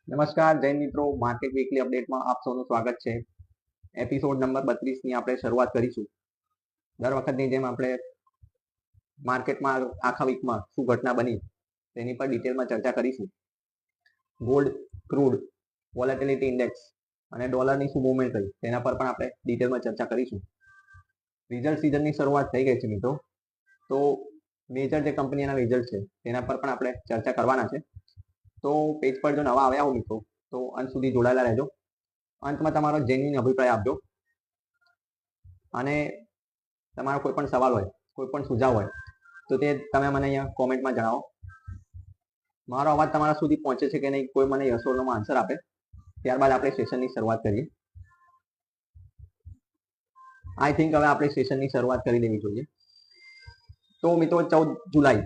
નમસ્કાર જૈન મિત્રો, market weekly અપડેટમાં આપ સૌનું સ્વાગત છે. એપિસોડ નંબર 32 ની આપણે શરૂઆત કરીશું. દર વખતની જેમ આપણે માર્કેટમાં આખા વીકમાં શું ઘટના બની તેની પર ડિટેલમાં ચર્ચા કરીશું. ગોલ્ડ, ક્રૂડ, વોલેટિલિટી ઇન્ડેક્સ અને ડોલરની શું મૂવમેન્ટ થઈ તેના પર પણ આપણે ડિટેલમાં ચર્ચા કરીશું. રિઝલ્ટ સિઝનની શરૂઆત થઈ ગઈ છે મિત્રો, તો મેજર જે કંપનીના રિઝલ્ટ છે તેના પર પણ આપણે ચર્ચા કરવાના છે. તો પેજ પર જો નવા આવ્યા હો મિત્રો તો અંત સુધી જોડાયેલા રહેજો. અંતમાં તમારો જેન્યુઇન અભિપ્રાય આપજો અને તમારો કોઈ પણ સવાલ હોય, કોઈ પણ સુઝાવ હોય તો તે તમે મને અહીંયા કોમેન્ટમાં જણાવો. મારો અવાજ તમારા સુધી પહોંચે છે કે નહીં, કોઈ મને યસ ઓર નોમાં આન્સર આપે, ત્યારબાદ આપણે સેશનની શરૂઆત કરીએ. આઈ થિંક હવે આપણે સેશનની શરૂઆત કરી દેવી જોઈએ. તો મિત્રો 14 જુલાઈ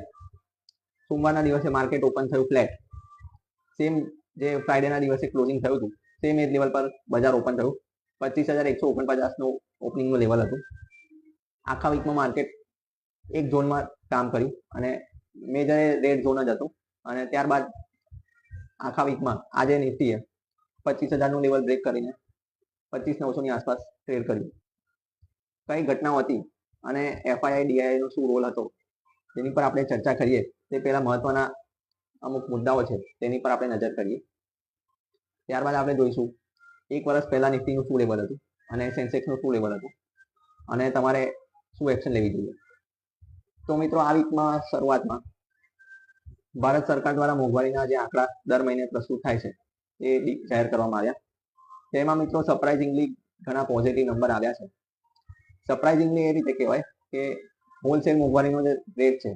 સોમવારના દિવસે માર્કેટ ઓપન થયું ફ્લેટ. સેમ જે ફ્રાઈડેના દિવસે ક્લોઝિંગ થયું હતું સેમ એજ લેવલ પર બજાર ઓપન થયું. 25,149નું ઓપનિંગનું લેવલ હતું. આખા વીકમાં માર્કેટ એક ઝોનમાં કામ કર્યું અને મેજર રેડ ઝોન જ હતો. અને ત્યારબાદ આખા વીકમાં આજે નિફ્ટીએ 25,000નું લેવલ બ્રેક કરીને 25,900ની આસપાસ ટ્રેડ કર્યું. કઈ ઘટનાઓ હતી અને એફઆઈઆઈ ડીઆઈનો શું રોલ હતો તેની પર આપણે ચર્ચા કરીએ તે પહેલા મહત્વના અમુક મુદ્દાઓ છે તેની પર આપણે નજર કરીએ. ત્યારબાદ આપણે જોઈશું એક વર્ષ પહેલા નિફ્ટીનું શું લેવલ હતું અને સેન્સેક્સનું શું લેવલ હતું અને તમારે શું એક્શન લેવી જોઈએ. તો મિત્રો આ વીકમાં શરૂઆતમાં ભારત સરકાર દ્વારા મોંઘવારીના જે આંકડા દર મહિને પ્રસ્તુત થાય છે એ જાહેર કરવામાં આવ્યા. તેમાં મિત્રો સરપ્રાઇઝિંગલી ઘણા પોઝિટિવ નંબર આવ્યા છે. સરપ્રાઇઝિંગલી એ રીતે કહેવાય કે હોલસેલ મોંઘવારીનો જે રેટ છે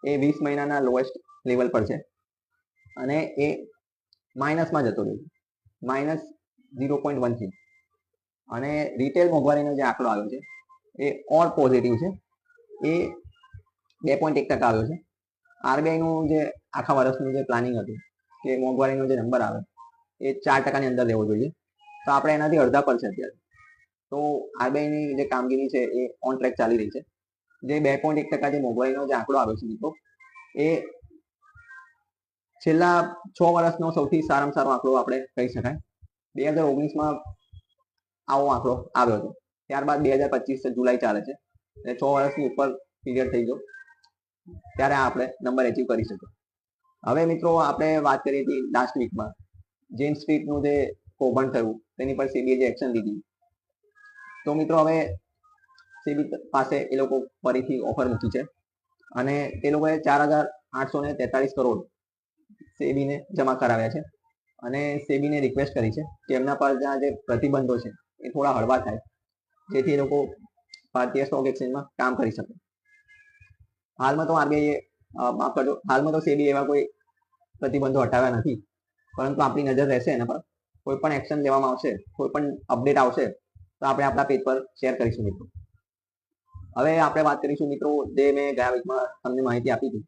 એ 20 મહિનાના લોએસ્ટ લેવલ પર છે અને એ માઇનસમાં જતો રહ્યો, -0.13. અને રિટેલ મોંઘવારીનો જે આંકડો આવ્યો છે એ ઓર પોઝિટિવ છે, એ 2.1% આવ્યો છે. આરબીઆઈનું જે આખા વર્ષનું જે પ્લાનિંગ હતું કે મોંઘવારીનો જે નંબર આવે એ 4%ની અંદર રહેવો જોઈએ, તો આપણે એનાથી અડધા પર છે અત્યારે. તો આરબીઆઈની જે કામગીરી છે એ ઓન ટ્રેક ચાલી રહી છે. જે 2.1% જે મોંઘવારીનો જે આંકડો આવ્યો છે મિત્રો, એ છેલ્લા 6 વર્ષનો સૌથી સારામાં સારો આંકડો આપણે કહી શકાય. 2019માં આવો આંકડો આવ્યો હતો. ત્યારબાદ 2025 જુલાઈ ચાલે છે એટલે 6 વર્ષની ઉપર પીરિયડ થઈ ગયો, ત્યારે આપણે નંબર એચીવ કરી શકીએ. હવે મિત્રો આપણે વાત કરી હતી લાસ્ટ વીકમાં જેન સ્ટ્રીટનું જે કૌભાંડ થયું તેની પર સેબીએ જે એક્શન લીધી. તો મિત્રો હવે સેબી પાસે એ લોકો ફરીથી ઓફર મૂકી છે અને તે લોકોએ 4,843 કરોડ સેબીને જમા કરાવ્યા છે અને સેબીને રિક્વેસ્ટ કરી છે કે એમના પર જે પ્રતિબંધો છે એ થોડા હળવા થાય, જેથી એ લોકો ભારતીય સ્ટોક એક્સચેન્જમાં કામ કરી શકે. હાલમાં તો આરબીઆઈએ માફ કરજો, હાલમાં તો સેબી એવા કોઈ પ્રતિબંધો હટાવ્યા નથી, પરંતુ આપણી નજર રહેશે એના પર. કોઈ પણ એક્શન લેવામાં આવશે, કોઈ પણ અપડેટ આવશે તો આપણે આપણા પેજ પર શેર કરીશું મિત્રો. હવે આપણે વાત કરીશું મિત્રો, જે મેં ગયા વીકમાં તમને માહિતી આપી હતી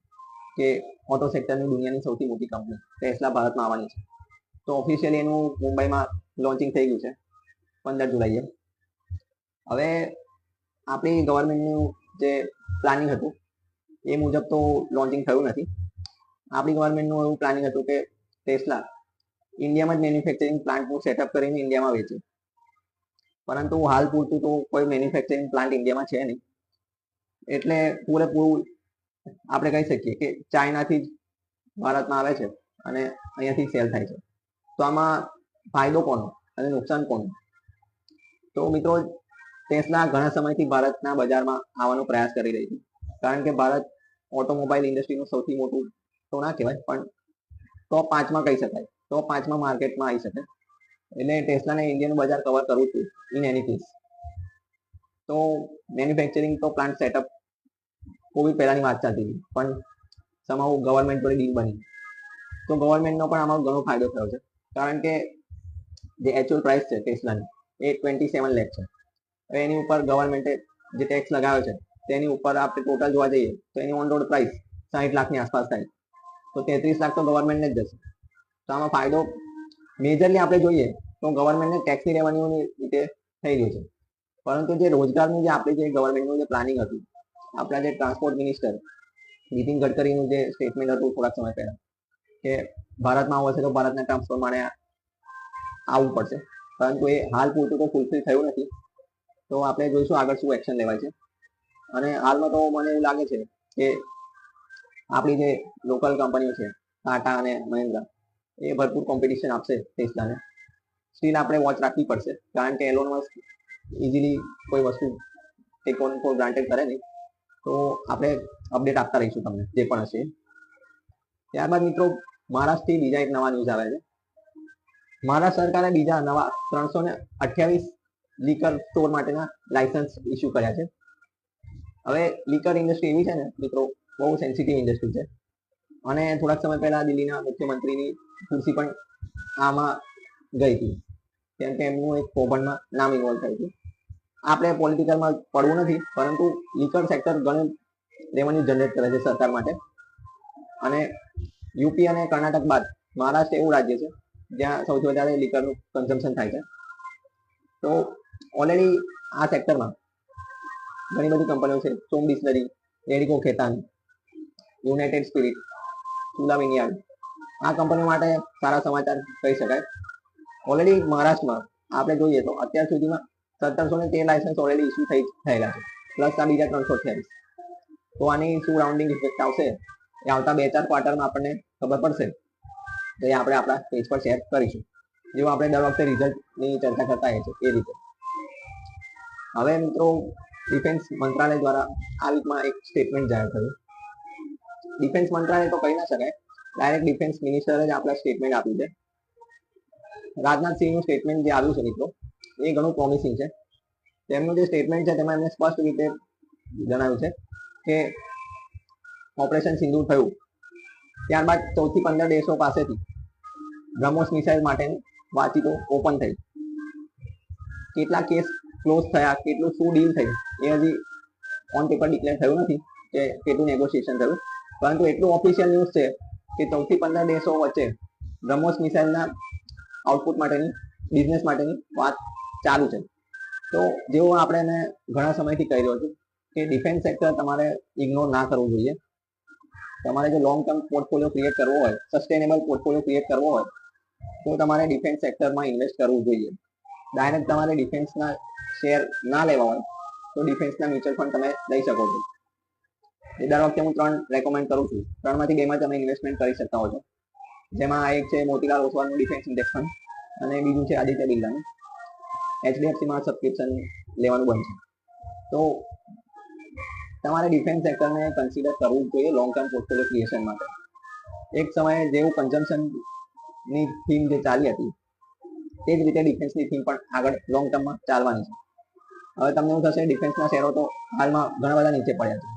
કે ઓટો સેક્ટરની દુનિયાની સૌથી મોટી કંપની ટેસ્લા ભારતમાં આવવાની છે. તો ઓફિશિયલી એનું મુંબઈમાં લોન્ચિંગ થઈ ગયું છે 15 જુલાઈએ. હવે આપણી ગવર્મેન્ટનું જે પ્લાનિંગ હતું એ મુજબ તો લોન્ચિંગ થયું નથી. આપણી ગવર્મેન્ટનું એવું પ્લાનિંગ હતું કે ટેસ્લા ઇન્ડિયામાં જ મેન્યુફેક્ચરિંગ પ્લાન્ટનું સેટઅપ કરીને ઇન્ડિયામાં વેચે, પરંતુ હાલ પૂરતું તો કોઈ મેન્યુફેક્ચરિંગ પ્લાન્ટ ઇન્ડિયામાં છે નહીં. એટલે પૂરેપૂરું આપણે કહી શકીએ કે ચાઇનાથી જ ભારતમાં આવે છે અને અહીંયાથી સેલ થાય છે. તો આમાં ફાયદો કોનો અને નુકસાન કોનું? તો મિત્રો ટેસ્લા ઘણા સમયથી ભારતના બજારમાં આવવાનો પ્રયાસ કરી રહી છે, કારણ કે ભારત ઓટોમોબાઈલ ઇન્ડસ્ટ્રીનું સૌથી મોટું તો ના કહેવાય પણ ટોપ 5માં કહી શકાય, ટોપ 5માં માર્કેટમાં આવી શકે. એટલે ટેસ્લાને ઇન્ડિયન બજાર કવર કરવું હતું ઇન એની કેસ. તો મેન્યુફેક્ચરિંગ તો પ્લાન્ટ સેટઅપ કોવિડ પહેલાની વાત ચાલતી હતી, પણ સમાવ ગવર્મેન્ટ જોડે ડીલ બની, તો ગવર્મેન્ટનો પણ આમાં ઘણો ફાયદો થયો છે, કારણ કે જે એક્ચ્યુઅલ પ્રાઇસ છે ટેસ્લાની એ 27 લાખ છે. હવે એની ઉપર ગવર્મેન્ટે જે ટેક્સ લગાવ્યો છે તેની ઉપર આપણે ટોટલ જોવા જઈએ તો એની ઓન રોડ પ્રાઇસ 60 લાખની આસપાસ થાય, તો 33 લાખ તો ગવર્મેન્ટને જ જશે. તો આમાં ફાયદો મેજરલી આપણે જોઈએ તો ગવર્મેન્ટને ટેક્સની રેવન્યુની રીતે થઈ રહ્યું છે. પરંતુ જે રોજગારનું જે આપણે જે ગવર્મેન્ટનું જે પ્લાનિંગ હતું, આપણા જે ટ્રાન્સપોર્ટ મિનિસ્ટર નીતિન ગડકરીનું જે સ્ટેટમેન્ટ હતું થોડાક સમય પહેલા કે ભારતમાં આવવું હશે તો ભારતના ટર્મ્સ પ્રમાણે આવવું પડશે, પરંતુ એ હાલ પૂરતું તો ફૂલફિલ થયું નથી. તો આપણે જોઈશું આગળ શું એક્શન લેવાય છે. અને હાલમાં તો મને એવું લાગે છે કે આપણી જે લોકલ કંપનીઓ છે ટાટા અને મહિન્દ્રા એ ભરપૂર કોમ્પિટિશન આપશે ટેસ્લાને. સ્ટીલ આપણે વોચ રાખવી પડશે, કારણ કે એલોન મસ્ક ઇઝીલી કોઈ વસ્તુ ટેક ઓન ફોર ગ્રાન્ટેડ કરે નહીં. તો આપણે અપડેટ આપતા રહીશું તમને જે પણ હશે. ત્યારબાદ મિત્રો મહારાષ્ટ્રથી બીજા એક નવા ન્યૂઝ આવે છે. મહારાષ્ટ્ર સરકારે બીજા નવા 328 લીકર સ્ટોર માટેના લાયસન્સ ઇસ્યુ કર્યા છે. હવે લીકર ઇન્ડસ્ટ્રી એવી છે ને મિત્રો, બહુ સેન્સિટિવ ઇન્ડસ્ટ્રી છે. અને થોડાક સમય પહેલા દિલ્હીના મુખ્યમંત્રીની ખુરશી પણ આમાં ગઈ હતી, કેમ કે એમનું એક કૌભાંડમાં નામ ઇન્વોલ્વ થયું હતું. આપણે પોલિટિકલમાં પડવું નથી, પરંતુ લીકર સેક્ટર ઘણું રેવન્યુ જનરેટ કરે છે સરકાર માટે. અને યુપી અને કર્ણાટક બાદ મહારાષ્ટ્ર એવું રાજ્ય છે જ્યાં સૌથી વધારે લીકરનું કન્ઝમ્પશન થાય છે. તો ઓલરેડી આ સેક્ટરમાં ઘણી બધી કંપનીઓ છે. સોમ ડિસ્લરી, રેડિકો ખેતાન, યુનાઇટેડ સ્પિરિટ, સુલા વિનિયાર્ડ, આ કંપનીઓ માટે સારા સમાચાર કહી શકાય. ઓલરેડી મહારાષ્ટ્રમાં આપણે જોઈએ તો અત્યાર સુધીમાં 1713 લાયસન્સ ઓલરેડી ઇસ્યુ થયેલા છે, પ્લસ આ બીજા 328. તો આની શું રાઉન્ડિંગ ઇફેક્ટ આવશે એ આવતા 2-4 ક્વાર્ટરમાં આપણને ખબર પડશે. તો એ આપણે આપણા પેજ પર શેર કરીશું, જેવું આપણે દર વખતે રિઝલ્ટની ચર્ચા કરતા હોઈએ છીએ એ રીતે. હવે મિત્રો ડિફેન્સ મંત્રાલય દ્વારા આ વીકમાં એક સ્ટેટમેન્ટ જાહેર થયું. ડિફેન્સ મંત્રાલય તો કહી ના શકાય, ડાયરેક્ટ ડિફેન્સ મિનિસ્ટરે જ આપણા સ્ટેટમેન્ટ આપ્યું છે. રાજનાથસિંહનું સ્ટેટમેન્ટ જે આવ્યું છે મિત્રો, એ ઘણું પ્રોમિસિંગ છે. તેમનું જે સ્ટેટમેન્ટ છે તેમાં એમને સ્પષ્ટ રીતે જણાવ્યું છે કે ઓપરેશન સિંદૂર થયું ત્યારબાદ 14 થી 15 દેશો પાસેથી બ્રહ્મોસ મિસાઇલ માટેની વાતચીતો ઓપન થઈ. કેટલા કેસ ક્લોઝ થયા, કેટલું શું ડીલ થઈ એ હજી ઓન પેપર ડિક્લેર થયું નથી કે કેટલું નેગોશિએશન થયું, પરંતુ એટલું ઓફિશિયલ ન્યૂઝ છે કે 14 થી 15 દેશો વચ્ચે બ્રહ્મોસ મિસાઇલના આઉટપુટ માટેની, બિઝનેસ માટેની વાત ચાલુ છે. તો જેવું આપણે એને ઘણા સમયથી કહી રહ્યો છું કે ડિફેન્સ સેક્ટર તમારે ઇગ્નોર ના કરવું જોઈએ. તમારે જો લોંગ ટર્મ પોર્ટફોલિયો ક્રિએટ કરવો હોય, સસ્ટેનેબલ પોર્ટફોલિયો ક્રિએટ કરવો હોય, તો તમારે ડિફેન્સ સેક્ટરમાં ઇન્વેસ્ટ કરવું જોઈએ. ડાયરેક્ટ તમારે ડિફેન્સના શેર ના લેવા હોય તો ડિફેન્સના મ્યુચ્યુઅલ ફંડ તમે લઈ શકો છો. એ દર વખતે હું 3 રેકમેન્ડ કરું છું, 3માંથી 2માં તમે ઇન્વેસ્ટમેન્ટ કરી શકતા હો છો. જેમાં એક છે મોતીલાલ ઓસવાલનું ડિફેન્સ ઇન્ડેક્સ ફંડ અને બીજું છે આદિત્ય બિરલાનું. HDFCમાં સબસ્ક્રિપ્શન લેવાનું બંધ છે. તો તમારે ડિફેન્સ સેક્ટરને કન્સિડર કરવું જોઈએ લોંગ ટર્મ પોર્ટફોલિયો ક્રિએશન માટે. એક સમયે જેવું કન્ઝમ્પશનની થીમ જે ચાલી હતી તે જ રીતે ડિફેન્સની થીમ પણ આગળ લોંગ ટર્મમાં ચાલવાની છે. હવે તમને એવું થશે ડિફેન્સના શેરો તો હાલમાં ઘણા બધા નીચે પડ્યા છે.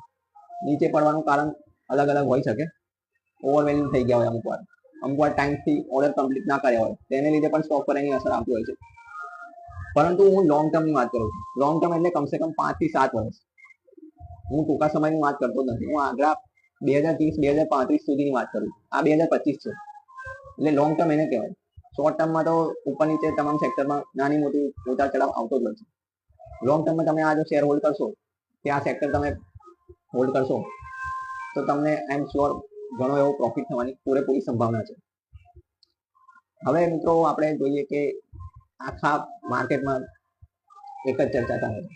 નીચે પડવાનું કારણ અલગ અલગ હોઈ શકે. ઓવરવેલ્યુમ થઈ ગયા હોય અમુક વાર ટાઈમથી ઓર્ડર કમ્પ્લીટ ના કર્યા હોય, તેને લીધે પણ સ્ટોક પર એની અસર આવતી હોય છે. પરંતુ હું લોંગ ટર્મની વાત કરું છું. લોંગ ટર્મ એટલે કમસે કમ 5 થી 7 વર્ષ. હું ટૂંકા સમયની વાત કરતો નથી. હું આગળ 2030-2035 સુધીની વાત કરું છું. આ 2025 છે, એટલે લોંગ ટર્મ એને કહેવાય. શોર્ટ ટર્મમાં તો ઉપર નીચે તમામ સેક્ટરમાં નાની મોટી ઉતાર ચઢાવ આવતો જ હોય છે. લોંગ ટર્મમાં તમે આ જો શેર હોલ્ડ કરશો કે આ સેક્ટર તમે હોલ્ડ કરશો તો તમને આઈ એમ શ્યોર ઘણો એવો પ્રોફિટ થવાની પૂરેપૂરી સંભાવના છે. હવે મિત્રો આપણે જોઈએ કે આખા માર્કેટમાં એક જ ચર્ચા ચાલે છે,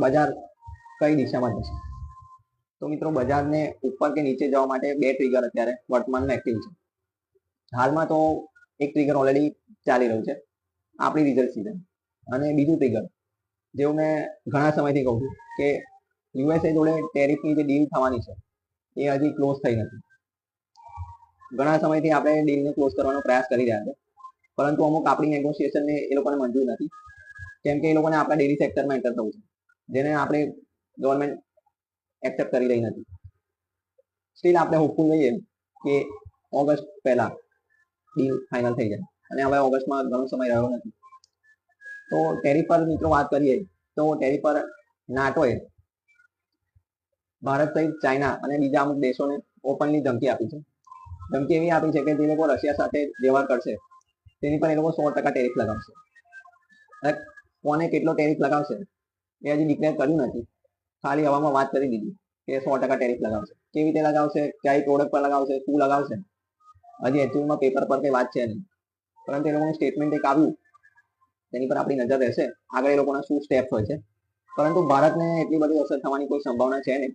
બજાર કઈ દિશામાં જશે. તો મિત્રો બજારને ઉપર કે નીચે જવા માટે 2 ટ્રિગર અત્યારે વર્તમાનમાં એક્ટિવ છે. હાલમાં તો એક ટ્રિગર ઓલરેડી ચાલી રહ્યું છે, આપણી રિઝલ્ટ સીઝન. અને બીજું ટ્રિગર જેવું મેં ઘણા સમયથી કહું છું કે યુએસએ જોડે ટેરિફની જે ડીલ થવાની છે એ હજી ક્લોઝ થઈ નથી. ઘણા સમયથી આપણે ડીલને ક્લોઝ કરવાનો પ્રયાસ કરી રહ્યા છે, પરંતુ અમુક આપણી નેગોશિએશનને એ લોકોને મંજૂર નથી, કેમ કે એ લોકોને આપણા ડેરી સેક્ટરમાં એન્ટર થવું છે, જેને આપણે ગવર્મેન્ટ એક્સેપ્ટ કરી રહી નથી. સ્ટીલ આપણે હોપફુલ રહીએ કે ઓગસ્ટ પહેલા ડીલ ફાઇનલ થઈ જાય, અને હવે ઓગસ્ટમાં ઘણો સમય રહ્યો નથી. તો ટેરિફ પર મિત્રો વાત કરીએ તો ટેરિફ પર નાટોએ ભારત સહિત ચાઇના અને બીજા અમુક દેશોને ઓપનલી ધમકી આપી છે. ધમકી એવી આપી છે કે જે લોકો રશિયા સાથે વ્યવહાર કરશે તેની પર એ લોકો 100% ટેરિફ લગાવશે. કોને કેટલો ટેરિફ લગાવશે એ હજી ડિક્લેર કર્યું નથી, ખાલી હવામાં વાત કરી દીધી કે 100% ટેરિફ લગાવશે. કેવી રીતે લગાવશે, કઈ પ્રોડક્ટ પર લગાવશે, શું લગાવશે, હજી એકચ્યુઅલમાં પેપર પર કઈ વાત છે નહીં, પરંતુ એ લોકોનું સ્ટેટમેન્ટ એક આવ્યું, તેની પર આપણી નજર રહેશે આગળ એ લોકોના શું સ્ટેપ્સ હોય છે. પરંતુ ભારતને એટલી બધી અસર થવાની કોઈ સંભાવના છે નહીં.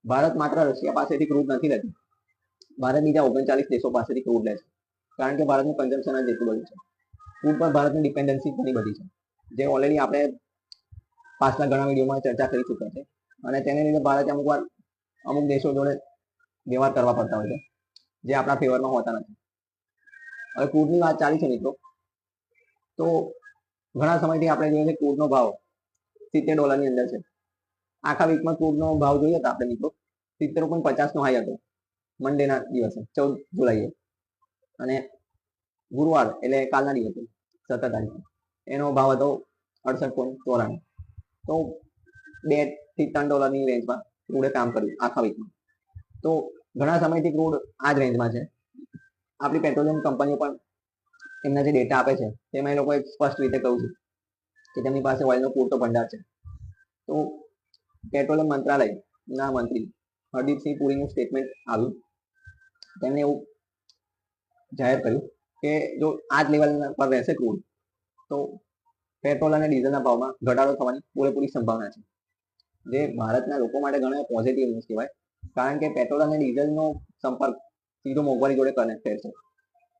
ભારત માત્ર રશિયા પાસેથી ક્રૂડ નથી લેતું, ભારત બીજા 39 દેશો પાસેથી ક્રૂડ લે છે, કારણ કે ભારતનું કન્ઝમ્પશન જ એટલું બધું છે. ક્રૂડ પર ભારતની ડિપેન્ડન્સી ઘણી બધી છે, જે ઓલરેડી આપણે પાછલા ઘણા વિડીયોમાં ચર્ચા કરી ચૂક્યા છે. અને તેને લીધે ભારતે અમુક દેશો જોડે વ્યવહાર કરવા પડતા હોય છે, જે આપણા ફેવરમાં હોતા નથી. હવે ક્રૂડની વાત ચાલી છે મિત્રો, તો ઘણા સમયથી આપણે જોઈએ છે ક્રૂડનો ભાવ $70 અંદર છે. આખા વીકમાં ક્રૂડનો ભાવ જોઈએ તો આપણે મિત્રો 70.50 નો હાઈ હતો મંડેના દિવસે 14 જુલાઈએ, અને ગુરુવાર એટલે કાલના દિવસે 17 તારીખે એનો ભાવ હતો 68.94. તો $2 થી $3 રેન્જમાં ક્રૂડે કામ કર્યું આખા વીકમાં. તો ઘણા સમયથી ક્રૂડ આ જ રેન્જમાં છે. આપણી પેટ્રોલિયમ કંપનીઓ પણ એમના જે ડેટા આપે છે તેમાં એ લોકોએ સ્પષ્ટ રીતે કહ્યું છે કે તેમની પાસે ઓઇલનો પૂરતો ભંડાર છે. તો પેટ્રોલિયમ મંત્રાલયના મંત્રી હરદીપસિંહ પુરીનું સ્ટેટમેન્ટ આવ્યું, તેમણે એવું જાહેર કર્યું કે જો આ જ લેવલ પર રહેશે ક્રૂડ તો પેટ્રોલ અને ડીઝલના ભાવમાં ઘટાડો થવાની પૂરેપૂરી સંભાવના છે, જે ભારતના લોકો માટે ઘણા પોઝિટિવ ન્યૂઝ કહેવાય, કારણ કે પેટ્રોલ અને ડીઝલનો સંપર્ક સીધો મોંઘવારી જોડે કનેક્ટેડ છે.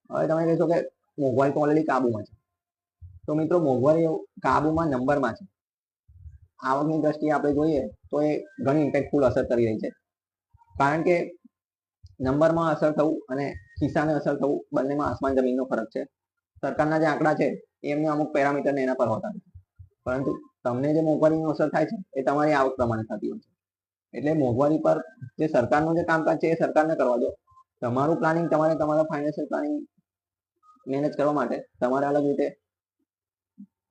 હવે તમે કહેશો કે મોંઘવારી તો ઓલરેડી કાબુમાં છે, તો મિત્રો મોંઘવારી કાબુમાં નંબરમાં છે. આવકની દ્રષ્ટિએ આપણે જોઈએ તો એ ઘણી ઇમ્પેક્ટફુલ અસર કરી રહી છે, કારણ કે નંબરમાં અસર થવું અને ખિસ્સાને અસર થવું બંનેમાં આસમાન જમીનનો ફરક છે. સરકારના જે આંકડા છે એમને અમુક પેરામીટરને એના પર હોતા નથી, પરંતુ તમને જે મોંઘવારીની અસર થાય છે એ તમારી આવક પ્રમાણે થતી હોય છે. એટલે મોંઘવારી પર જે સરકારનું જે કામકાજ છે એ સરકારને કરવા દો. તમારું પ્લાનિંગ, તમારા ફાઇનાન્શિયલ પ્લાનિંગ મેનેજ કરવા માટે તમારે અલગ રીતે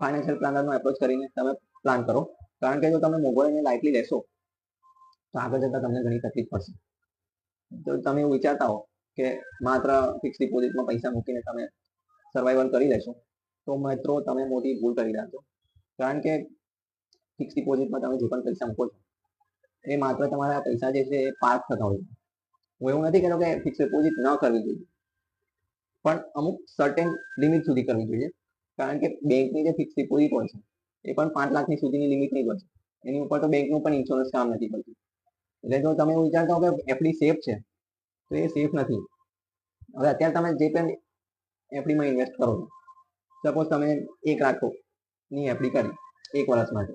ફાઇનાન્શિયલ પ્લાનરનો એપ્રોચ કરીને તમે પ્લાન કરો, કારણ કે જો તમે મોંઘવારીને લાઇટલી લેશો તો આગળ જતાં તમને ઘણી તકલીફ પડશે. તો તમે એવું વિચારતા હો કે માત્ર ફિક્સ ડિપોઝિટમાં પૈસા મૂકીને તમે સર્વાઈવલ કરી લેશો, તો મિત્રો તમે મોટી ભૂલ કરી રહ્યા છો, કારણ કે ફિક્સ ડિપોઝિટમાં તમે જે પણ પૈસા મૂકો છો એ માત્ર તમારા પૈસા જે છે એ પાર્ક થતા હોય છે. હું એવું નથી કહેતો કે ફિક્સ ડિપોઝિટ ન કરવી જોઈએ, પણ અમુક સર્ટેન લિમિટ સુધી કરવી જોઈએ, કારણ કે બેંકની જે ફિક્સ ડિપોઝિટ હોય છે એ પણ 5 લાખની સુધીની લિમિટની જ હોય છે. એની ઉપર તો બેંકનું પણ ઇન્સ્યોરન્સ કામ નથી કરતું. એટલે જો તમે એવું વિચારતા હો કે એફડી સેફ છે, તો એ સેફ નથી. હવે અત્યારે તમે જે પણ એફડીમાં ઇન્વેસ્ટ કરો છો, સપોઝ તમે 1 લાખની એફડી કરી 1 વર્ષ માટે,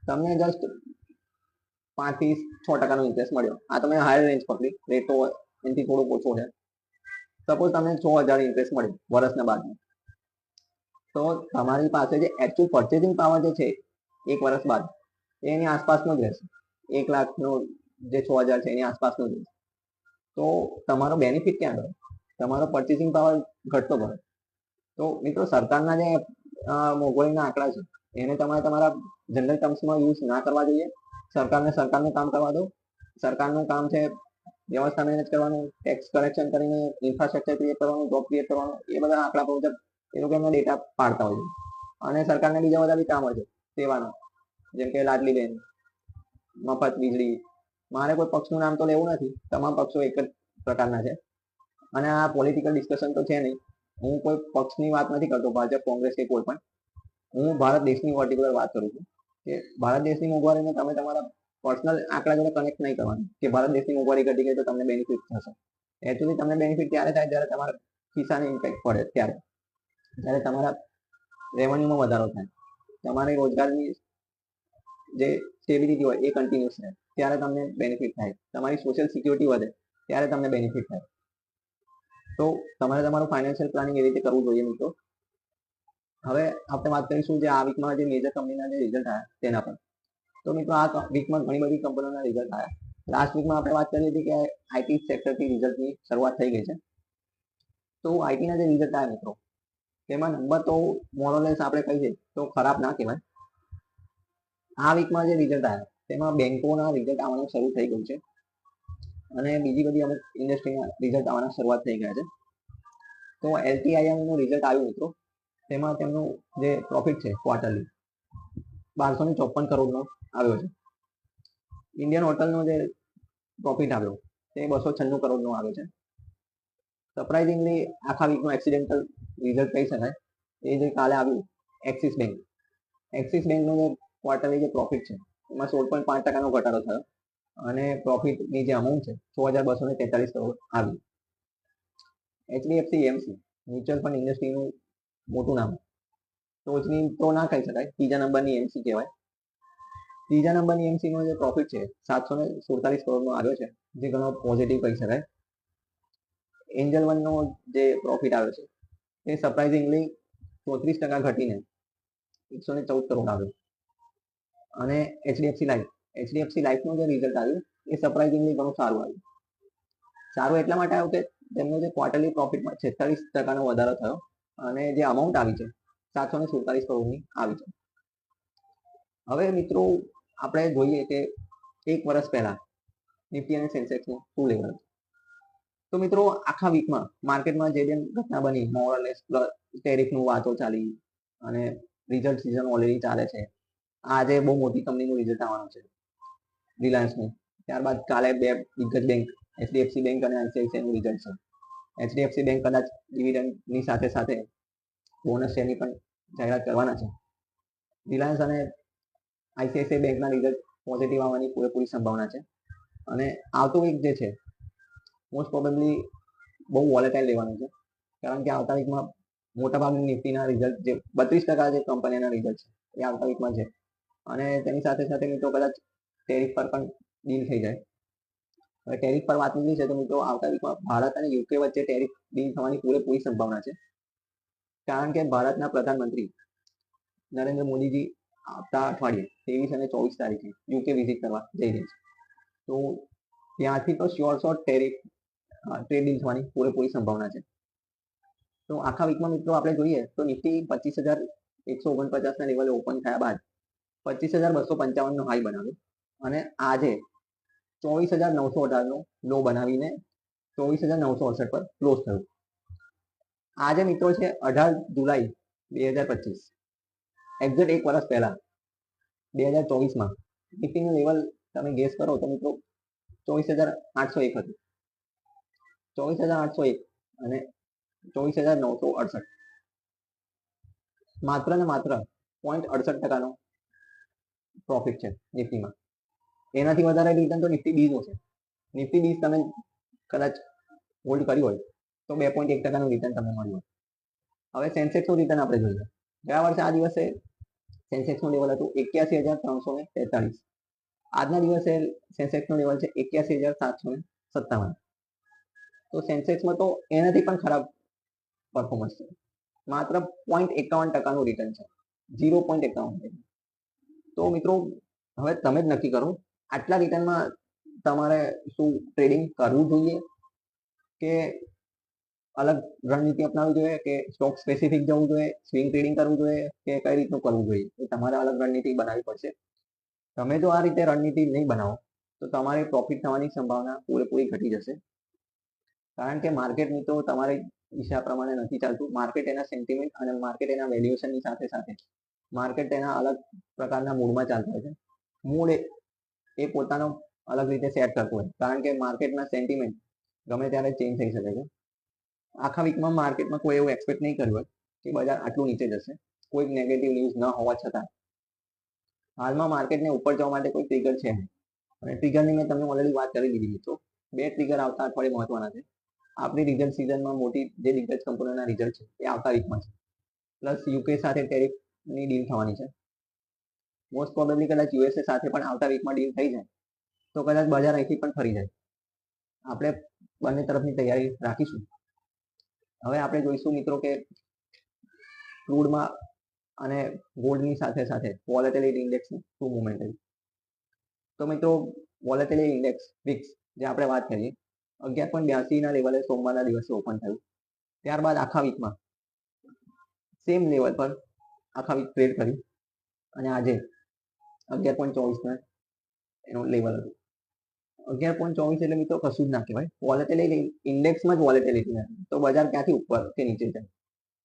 તમને જસ્ટ 5 થી 6% ઇન્ટરેસ્ટ મળ્યો. આ તમે હાયર રેન્જ પકડી, રેટ તો એનાથી થોડો ઓછો છે. સપોઝ તમને 6,000 ઇન્ટરેસ્ટ મળ્યો વર્ષના બાદમાં, તો તમારી પાસે જે એકચ્યુઅલ પરચેસિંગ પાવર જે છે 1 વર્ષ બાદ એની આસપાસનો જ રહેશે. 1 લાખનો જે 6,000 છે એની આસપાસનો જ રહેશે. તો તમારો બેનિફિટ ક્યાં ગયો? તમારો પરચેસિંગ પાવર ઘટતો ગયો. તો મિત્રો સરકારના જે મોંઘવારીના આંકડા છે એને તમારે તમારા જનરલ ટર્મ્સમાં યુઝ ના કરવા જોઈએ. સરકારનું કામ કરવા દો. સરકારનું કામ છે વ્યવસ્થા મેનેજ કરવાનું, ટેક્સ કલેક્શન કરીને ઇન્ફ્રાસ્ટ્રક્ચર ક્રિએટ કરવાનું, જોબ ક્રિએટ કરવાનું. એ બધા આંકડા પર એ લોકો એમના ડેટા પાડતા હોય છે. અને સરકારને બીજા બધા બી કામ હોય છે સેવાના, જેમ કે લાડલી બેન, મફત વીજળી. મારે કોઈ પક્ષનું નામ તો લેવું નથી, તમામ પક્ષો એક જ પ્રકારના છે. અને આ પોલિટિકલ ડિસ્કશન તો છે નહીં. હું કોઈ પક્ષની વાત નથી કરતો, ભાજપ, કોંગ્રેસ કે કોઈ પણ. હું ભારત દેશની પર્ટિક્યુલર વાત કરું છું કે ભારત દેશની મોંઘવારીને તમે તમારા પર્સનલ આંકડા જોડે કનેક્ટ નહીં કરવાનું કે ભારત દેશની મોંઘવારી ઘટી ગઈ તો તમને બેનિફિટ થશે. એકચ્યુઅલી તમને બેનિફિટ ત્યારે થાય જ્યારે તમારા ખિસ્સાને ઇમ્પેક્ટ પડે, જ્યારે તમારા રેવન્યુમાં વધારો થાય, તમારી રોજગારની જે સ્ટેબિલિટી હોય એ કન્ટિન્યુઅસ રહે, ત્યારે તમને બેનિફિટ થાય. તમારી સોશિયલ સિક્યુરિટી વધે ત્યારે તમને બેનિફિટ થાય. તો તમારે તમારું ફાઇનાન્શિયલ પ્લાનિંગ એ રીતે કરવું જોઈએ મિત્રો. હવે આપણે વાત કરીશું જે આ વીકમાં જે મેજર કંપનીના જે રિઝલ્ટ આવ્યા તેના પર. તો મિત્રો આ વીકમાં ઘણી બધી કંપનીઓના રિઝલ્ટ આવ્યા. લાસ્ટ વીકમાં આપણે વાત કરી હતી કે આઈટી સેક્ટરથી રિઝલ્ટની શરૂઆત થઈ ગઈ છે. તો આઈટીના જે રિઝલ્ટ આવ્યા મિત્રો, તેમાં નંબર તો મોરલેસ આપણે કહીએ તો ખરાબ ના કહેવાય. આ વીકમાં જે રિઝલ્ટ આવ્યા તેમાં બેંકોના રિઝલ્ટ આવવાનું શરૂ થઈ ગયું છે, અને બીજી બધી અમુક ઇન્ડસ્ટ્રીના રિઝલ્ટ આવવાના શરૂઆત થઈ ગયા છે. તો એલટીઆઈએમનું રિઝલ્ટ આવ્યું મિત્રો, તેમાં તેમનું જે પ્રોફિટ છે ક્વાર્ટરલી 1254 કરોડનો આવ્યો છે. ઇન્ડિયન હોટલનો જે પ્રોફિટ આવ્યો તે 296 કરોડનો આવ્યો છે. સરપ્રાઇઝિંગલી આખા વીકનું એક્સિડેન્ટલ રિઝલ્ટ કહી શકાય એ જે કાલે આવ્યું એક્સિસ બેંકનો જે ક્વાર્ટરલી જે પ્રોફિટ છે એમાં 16.5% ઘટાડો થયો અને પ્રોફિટની જે અમાઉન્ટ છે 6,243 કરોડ આવી. HDFC AMC મ્યુચ્યુઅલ ફંડ ઇન્ડસ્ટ્રીનું મોટું નામ, ટોચની તો ના કહી શકાય, ત્રીજા નંબરની એમસી કહેવાય. ત્રીજા નંબરની એમસી નો જે પ્રોફિટ છે 747 કરોડનો આવ્યો છે, જે ઘણો પોઝિટિવ કહી શકાય. એન્જલ વનનો જે પ્રોફિટ આવ્યો છે એ સરપ્રાઇઝિંગલી 34% ઘટીને 114 કરોડ આવ્યો. અને એચડીએફસી લાઈફનું જે રિઝલ્ટ આવ્યું એ સરપ્રાઇઝિંગલી ઘણું સારું આવ્યું. સારું એટલા માટે આવ્યું કે તેમનો જે ક્વાર્ટરલી પ્રોફિટમાં 46% વધારો થયો અને જે અમાઉન્ટ આવી છે 747 કરોડની આવી છે. હવે મિત્રો આપણે જોઈએ કે એક વર્ષ પહેલા નિફ્ટી અને સેન્સેક્સનું શું લેવલ હતું. તો મિત્રો આખા વીકમાં માર્કેટમાં જે ઘટના બની, મોરલેસ ટેરિફનું વાતો ચાલી અને રિઝલ્ટ સિઝન ઓલરેડી ચાલે છે. આજે બહુ મોટી કંપનીનું રિઝલ્ટ આવવાનું છે રિલાયન્સનું. ત્યારબાદ કાલે બે દિગ્ગજ બેંક એચડીએફસી બેંક અને આઈસીઆઈસીઆઈનું રિઝલ્ટ છે. એચડીએફસી બેંક કદાચ ડિવિડન્ડની સાથે સાથે બોનસ શેરની પણ જાહેરાત કરવાના છે. રિલાયન્સ અને આઈસીઆઈસીઆઈ બેંકના રિઝલ્ટ પોઝિટિવ આવવાની પૂરેપૂરી સંભાવના છે. અને આવતો વીક જે છે મોસ્ટ પ્રોબેબલી બહુ વોલેટાઇલ રહેવાનું છે, કારણ કે આવતા વીકમાં મોટાભાગની નિફ્ટીના રિઝલ્ટ જે 32% જે કંપનીના રિઝલ્ટ છે એ આવતા વીકમાં છે. અને તેની સાથે સાથે મિત્રો કદાચ ટેરિફ પર પણ ડીલ થઈ જાય. હવે ટેરિફ પર વાત નીકળી છે તો મિત્રો આવતા વીકમાં ભારત અને યુકે વચ્ચે ટેરિફ ડીલ થવાની પૂરેપૂરી સંભાવના છે, કારણ કે ભારતના પ્રધાનમંત્રી નરેન્દ્ર મોદીજી આવતા અઠવાડિયે 23 અને 24 તારીખે યુકે વિઝિટ કરવા જઈ રહી છે. તો ત્યાંથી તો શ્યોર ટેરિફ ટ્રેડ ડીલ થવાની પૂરેપૂરી સંભાવના છે. તો આખા વીકમાં મિત્રો આપણે જોઈએ તો નિફ્ટી 25,149 ના લેવલે ઓપન થયા બાદ 25,255 નો હાઈ બનાવ્યો અને આજે 24,918 નો લો બનાવીને 24,968 પર ક્લોઝ થયું. આજે મિત્રો છે 18 જુલાઈ 2025, એક્ઝેક્ટ એક વર્ષ પહેલા 2024માં નિફ્ટીનું લેવલ તમે ગેસ કરો તો મિત્રો 24,801 હતું. 24,801 અને 24,968, માત્ર ને માત્ર 0.68% પ્રોફિટ છે નિફ્ટીમાં. એનાથી વધારે રિટર્ન તો નિફ્ટી બીજનું છે. નિફ્ટી બીજ તમે કદાચ હોલ્ડ કર્યું હોય તો 2.1% રિટર્ન તમને મળ્યું હોય. હવે સેન્સેક્સનું રિટર્ન આપણે જોઈએ. ગયા વર્ષે આ દિવસે સેન્સેક્સનું લેવલ હતું 81,343. આજના દિવસે સેન્સેક્સનું લેવલ છે 81,757. તો સેન્સેક્સમાં તો એનાથી પણ ખરાબ પરફોર્મન્સ છે. માત્ર 0.51%નું રિટર્ન છે, 0.51%. તો મિત્રો હવે તમે જ નક્કી કરો, આટલા રિટર્નમાં તમારે શું ટ્રેડિંગ કરવું જોઈએ કે અલગ રણનીતિ અપનાવવી જોઈએ કે સ્ટોક સ્પેસિફિક જવું જોઈએ, સ્વિંગ ટ્રેડિંગ કરવું જોઈએ કે કઈ રીતનું કરવું જોઈએ, એ તમારે અલગ રણનીતિ બનાવવી પડશે. તમે જો આ રીતે રણનીતિ નહીં બનાવો તો તમારી પ્રોફિટ થવાની સંભાવના પૂરેપૂરી ઘટી જશે, કારણ કે માર્કેટની તો તમારી ઈચ્છા પ્રમાણે નથી ચાલતું. માર્કેટ એના સેન્ટિમેન્ટ અને માર્કેટ એના વેલ્યુએશનની સાથે સાથે માર્કેટ એના અલગ પ્રકારના મૂડમાં ચાલતું હોય છે. મૂડ એ પોતાનો અલગ રીતે સેટ કરતો હોય, કારણ કે માર્કેટના સેન્ટિમેન્ટ ગમે ત્યારે ચેન્જ થઈ શકે છે. આખા વીકમાં માર્કેટમાં કોઈ એવું એક્સપેક્ટ નહીં કર્યું હોય કે બજાર આટલું નીચે જશે, કોઈ નેગેટિવ ન્યૂઝ ન હોવા છતાં હાલમાં માર્કેટને ઉપર જવા માટે કોઈ ટ્રિગર છે નહીં. અને ટ્રિગરની મેં તમને ઓલરેડી વાત કરી દીધી મિત્રો. બે ટ્રિગર આવતા અઠવાડિયે મહત્વના છે. આપણી રિઝલ્ટ સિઝનમાં મોટી જે દિગ્ગજ કંપનીઓના રિઝલ્ટ છે એ આવતા વીકમાં છે. પ્લસ યુકે સાથે ટેરિફની ડીલ થવાની છે. મોસ્ટ પ્રોબેબલી કદાચ યુએસએ સાથે પણ આવતા વીકમાં ડીલ થઈ જાય તો કદાચ બજાર અહીંથી પણ ફરી જાય. આપણે બંને તરફની તૈયારી રાખીશું. હવે આપણે જોઈશું મિત્રો કે ક્રૂડમાં અને ગોલ્ડની સાથે સાથે વોલેટિલિટી ઇન્ડેક્સનું શું મુવમેન્ટ થયું. તો મિત્રો વોલેટિલિટી ઇન્ડેક્સ વિક્સ જે આપણે વાત કરીએ 11.82 ના લેવલે સોમવારના દિવસે ઓપન થયું. ત્યારબાદ આખા વીકમાં સેમ લેવલ પર આખા વીક ટ્રેડ કર્યું અને આજે 11.24 એનું લેવલ હતું. 11.24 એટલે મિત્રો કશું જ ના કહેવાય. વોલેટિલિટી ઇન્ડેક્સમાં જ વોલેટિલિટી નથી તો બજાર ક્યાંથી ઉપર કે નીચે જાય?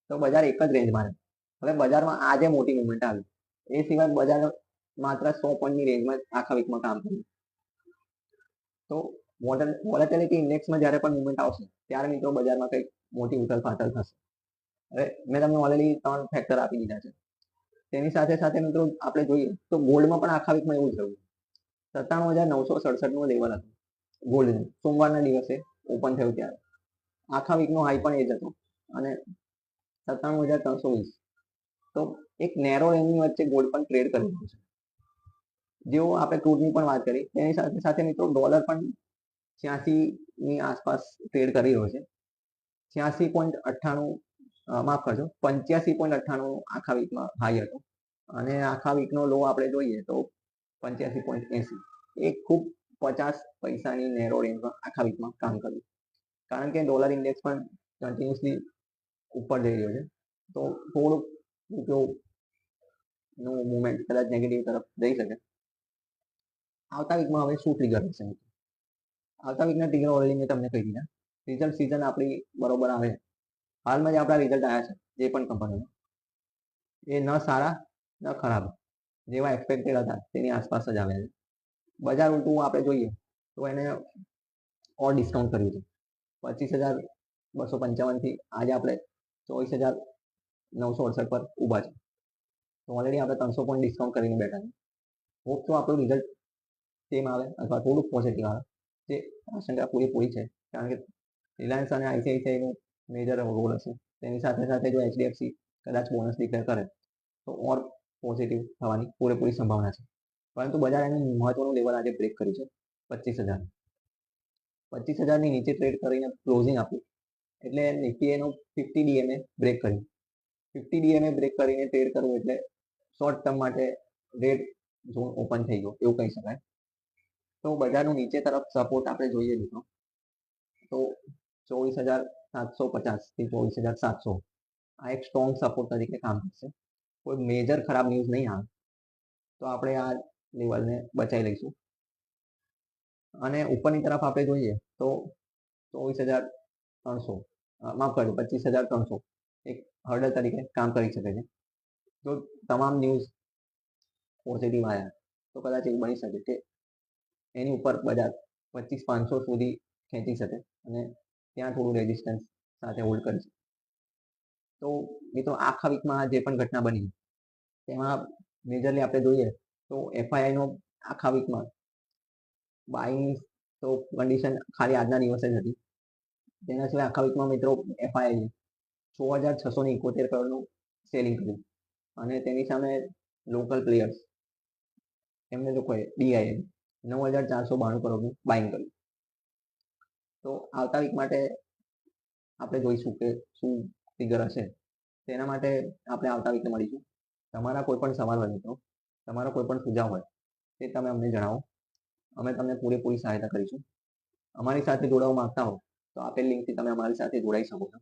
તો બજાર એક જ રેન્જમાં રહે. હવે બજારમાં આજે મોટી મુવમેન્ટ આવી, એ સિવાય બજાર માત્ર 100 પોઈન્ટની રેન્જમાં આખા વીકમાં કામ કર્યું. તો વોલેટિલિટી ઇન્ડેક્સમાં જ્યારે પણ મુવમેન્ટ આવશે ત્યારે મિત્રો બજારમાં કંઈક મોટી ઉથલ-પાથલ થશે. હવે મેં તમને ઓલરેડી 3 ફેક્ટર આપી દીધા છે. તેની સાથે સાથે મિત્રો આપણે જોઈએ તો ગોલ્ડમાં પણ આખા વીકમાં એવું જ રહ્યું. 97,967 નું લેવલ હતું ગોલ્ડનું સોમવારના દિવસે ઓપન થયું ત્યારે. આખા વીકનો હાઈ પણ એ જ હતો અને 97,320. તો એક નેરો રેન્જની વચ્ચે ગોલ્ડ પણ ટ્રેડ કરી રહ્યું છે. જેવો આપણે ક્રૂડની પણ વાત કરી તેની સાથે સાથે મિત્રો ડોલર પણ 86 ની આસપાસ ટ્રેડ કરી રહ્યો છે. 86.98 માફ કરજો 85.98 આખા વીકમાં હાઈ હતો અને આખા વીકનો લો આપણે જોઈએ તો 85.80. એ ખૂબ 50 પૈસાની નેરો રેન્જમાં આખા વીકમાં કામ કર્યું. કારણ કે ડોલર ઇન્ડેક્સ પણ કન્ટિન્યુઅસલી ઉપર જઈ રહ્યો છે. તો થોડુંક રૂપિયોનું મુવમેન્ટ કદાચ નેગેટિવ તરફ જઈ શકે. આવતા વીકમાં હવે શું ટ્રિગર હશે? આવતા વીકના ટ્રિગર ઓલરેડી મેં તમને કહી દીધા. રિઝલ્ટ સીઝન આપણી બરોબર આવે. હાલમાં જે આપણા રિઝલ્ટ આવ્યા છે જે પણ કંપનીના એ ન સારા ન ખરાબ, જેવા એક્સપેક્ટેડ હતા તેની આસપાસ જ આવ્યા છે. બજાર ઉલટું આપણે જોઈએ તો એને ઓર ડિસ્કાઉન્ટ કર્યું છે. 25,255 થી આજે આપણે 24,968 પર ઊભા છે. તો ઓલરેડી આપણે 300 પોઈન્ટ ડિસ્કાઉન્ટ કરીને બેઠા છે. હોપ તો આપણું રિઝલ્ટ સેમ આવે અથવા થોડુંક પોઝિટિવ આવે, જે આશંકા પૂરી છે. કારણ કે રિલાયન્સ અને આઈસીઆઈસીઆઈનું મેજર રોલ હશે. તેની સાથે સાથે જો એચડીએફસી કદાચ બોનસ ડિક્લેર કરે તો ઓર પોઝિટિવ થવાની પૂરેપૂરી સંભાવના છે. પરંતુ બજાર એનું મહત્વનું લેવલ આજે બ્રેક કર્યું છે 25,000. 25,000ની નીચે ટ્રેડ કરીને ક્લોઝિંગ આપ્યું એટલે નિફ્ટી એનું 50 ડીએમએ બ્રેક કર્યું. 50 ડીએમએ બ્રેક કરીને ટ્રેડ કરવું એટલે શોર્ટ ટર્મ માટે રેડ ઝોન ઓપન થઈ ગયો એવું કહી શકાય. તો બજારનું નીચે તરફ સપોર્ટ આપણે જોઈએ મિત્રો તો 24,750 થી 24,700 આ એક સ્ટ્રોંગ સપોર્ટ તરીકે કામ કરશે. કોઈ મેજર ખરાબ ન્યૂઝ નહીં આવે તો આપણે આ લેવલને બચાવી લઈશું. અને ઉપરની તરફ આપણે જોઈએ તો 24,300 માફ કરજો 25,300 એક હર્ડલ તરીકે કામ કરી શકે છે. જો તમામ ન્યૂઝ પોઝિટિવ આવ્યા તો કદાચ એવું બની શકે કે એની ઉપર બજાર 25,500 સુધી ખેંચી શકે અને ત્યાં થોડું રેઝિસ્ટન્સ સાથે હોલ્ડ કરી શકે. તો મિત્રો આખા વીકમાં જે પણ ઘટના બની તેમાં મેજરલી આપણે જોઈએ તો એફઆઈઆઈનો આખા વીકમાં બાઇંગ તો કન્ડિશન ખાલી આજના દિવસે જ હતી. તેના સિવાય આખા વીકમાં મિત્રો એફઆઈઆઈ 6,671 કરોડનું સેલિંગ કર્યું અને તેની સામે લોકલ પ્લેયર્સ એમને લોકોએ ડીઆઈએ 9,492 કરોડનું બાઇંગ કર્યું. તો આવતા વીક માટે આપણે જોઈશું કે શું ફિગર હશે. તેના માટે આપણે આવતા વીકે મળીશું. તમારા કોઈ પણ સવાલ હોય મિત્રો, તમારો કોઈ પણ સુઝાવ હોય તે તમે અમને જણાવો. અમે તમને પૂરેપૂરી સહાયતા કરીશું. અમારી સાથે જોડાવા માંગતા હો તો આપેલ લિંકથી તમે અમારી સાથે જોડાઈ શકો છો.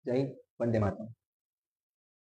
જય હિન્દ, વંદે માતરમ.